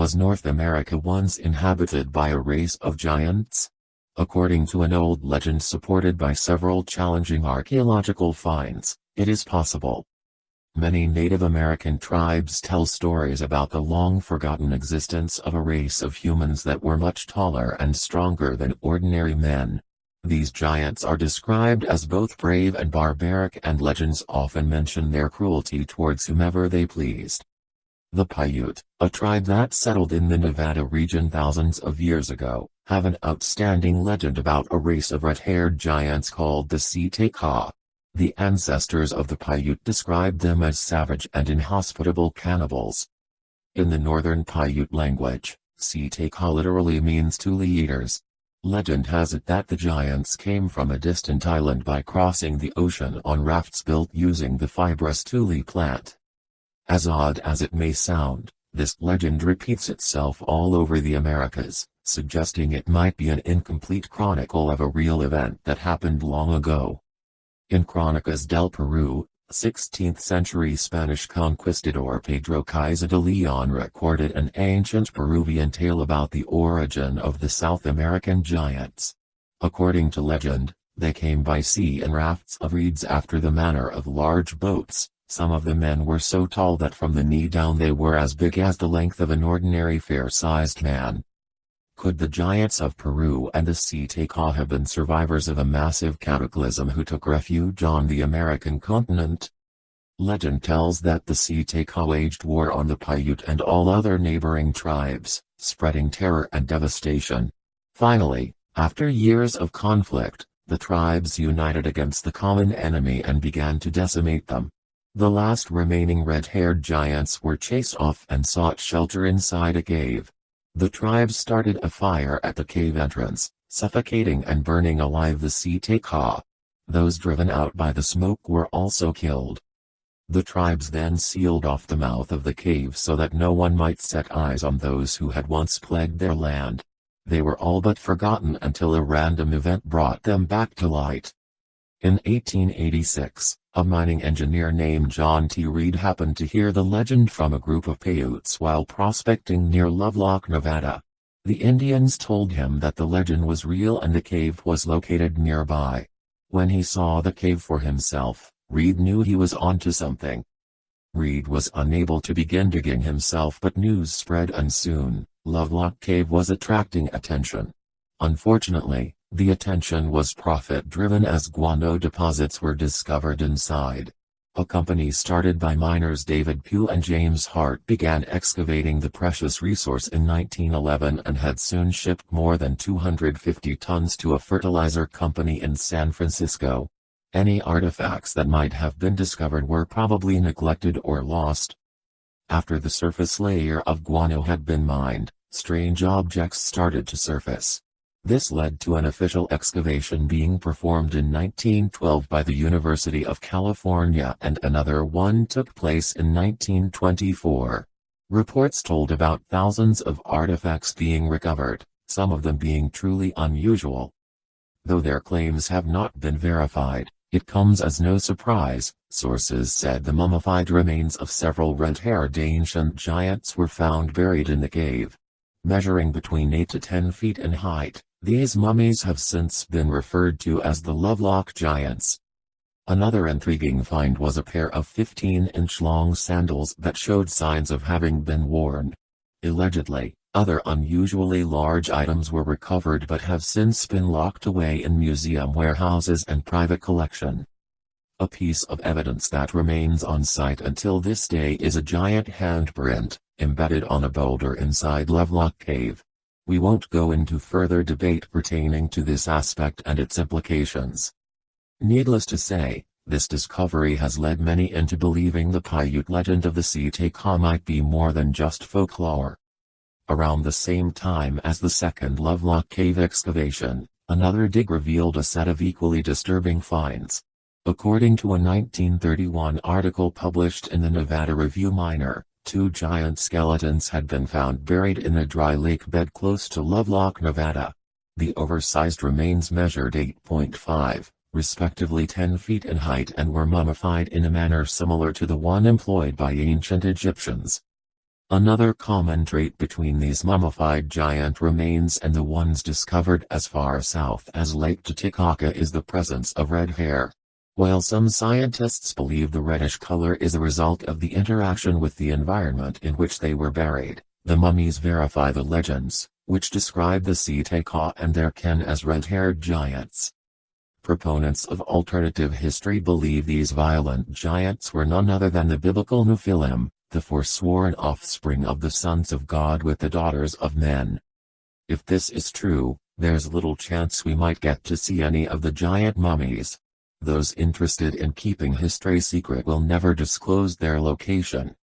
Was North America once inhabited by a race of giants? According to an old legend supported by several challenging archaeological finds, it is possible. Many Native American tribes tell stories about the long-forgotten existence of a race of humans that were much taller and stronger than ordinary men. These giants are described as both brave and barbaric, and legends often mention their cruelty towards whomever they pleased. The Paiute, a tribe that settled in the Nevada region thousands of years ago, have an outstanding legend about a race of red-haired giants called the Siteka. The ancestors of the Paiute described them as savage and inhospitable cannibals. In the northern Paiute language, Siteka literally means tule eaters. Legend has it that the giants came from a distant island by crossing the ocean on rafts built using the fibrous tule plant. As odd as it may sound, this legend repeats itself all over the Americas, suggesting it might be an incomplete chronicle of a real event that happened long ago. In Crónicas del Perú, 16th-century Spanish conquistador Pedro Caiza de Leon recorded an ancient Peruvian tale about the origin of the South American giants. According to legend, they came by sea in rafts of reeds after the manner of large boats. Some of the men were so tall that from the knee down they were as big as the length of an ordinary fair-sized man. Could the giants of Peru and the Siteka have been survivors of a massive cataclysm who took refuge on the American continent? Legend tells that the Siteka waged war on the Paiute and all other neighboring tribes, spreading terror and devastation. Finally, after years of conflict, the tribes united against the common enemy and began to decimate them. The last remaining red-haired giants were chased off and sought shelter inside a cave. The tribes started a fire at the cave entrance, suffocating and burning alive the Siteka. Those driven out by the smoke were also killed. The tribes then sealed off the mouth of the cave so that no one might set eyes on those who had once plagued their land. They were all but forgotten until a random event brought them back to light. In 1886, a mining engineer named John T. Reed happened to hear the legend from a group of Paiutes while prospecting near Lovelock, Nevada. The Indians told him that the legend was real and the cave was located nearby. When he saw the cave for himself, Reed knew he was onto something. Reed was unable to begin digging himself, but news spread and soon, Lovelock Cave was attracting attention. Unfortunately, the attention was profit-driven as guano deposits were discovered inside. A company started by miners David Pugh and James Hart began excavating the precious resource in 1911 and had soon shipped more than 250 tons to a fertilizer company in San Francisco. Any artifacts that might have been discovered were probably neglected or lost. After the surface layer of guano had been mined, strange objects started to surface. This led to an official excavation being performed in 1912 by the University of California, and another one took place in 1924. Reports told about thousands of artifacts being recovered, some of them being truly unusual. Though their claims have not been verified, it comes as no surprise. Sources said the mummified remains of several red-haired ancient giants were found buried in the cave. Measuring between 8 to 10 feet in height, these mummies have since been referred to as the Lovelock giants. Another intriguing find was a pair of 15-inch long sandals that showed signs of having been worn. Allegedly, other unusually large items were recovered but have since been locked away in museum warehouses and private collection. A piece of evidence that remains on site until this day is a giant handprint, embedded on a boulder inside Lovelock Cave. We won't go into further debate pertaining to this aspect and its implications. Needless to say, this discovery has led many into believing the Paiute legend of the Siteka might be more than just folklore. Around the same time as the second Lovelock Cave excavation, another dig revealed a set of equally disturbing finds. According to a 1931 article published in the Nevada Review Minor, 2 giant skeletons had been found buried in a dry lake bed close to Lovelock, Nevada. The oversized remains measured 8.5, respectively 10 feet in height, and were mummified in a manner similar to the one employed by ancient Egyptians. Another common trait between these mummified giant remains and the ones discovered as far south as Lake Titicaca is the presence of red hair. While some scientists believe the reddish color is a result of the interaction with the environment in which they were buried, the mummies verify the legends, which describe the Titicaca and their kin as red-haired giants. Proponents of alternative history believe these violent giants were none other than the biblical Nephilim, the forsworn offspring of the sons of God with the daughters of men. If this is true, there's little chance we might get to see any of the giant mummies. Those interested in keeping history secret will never disclose their location.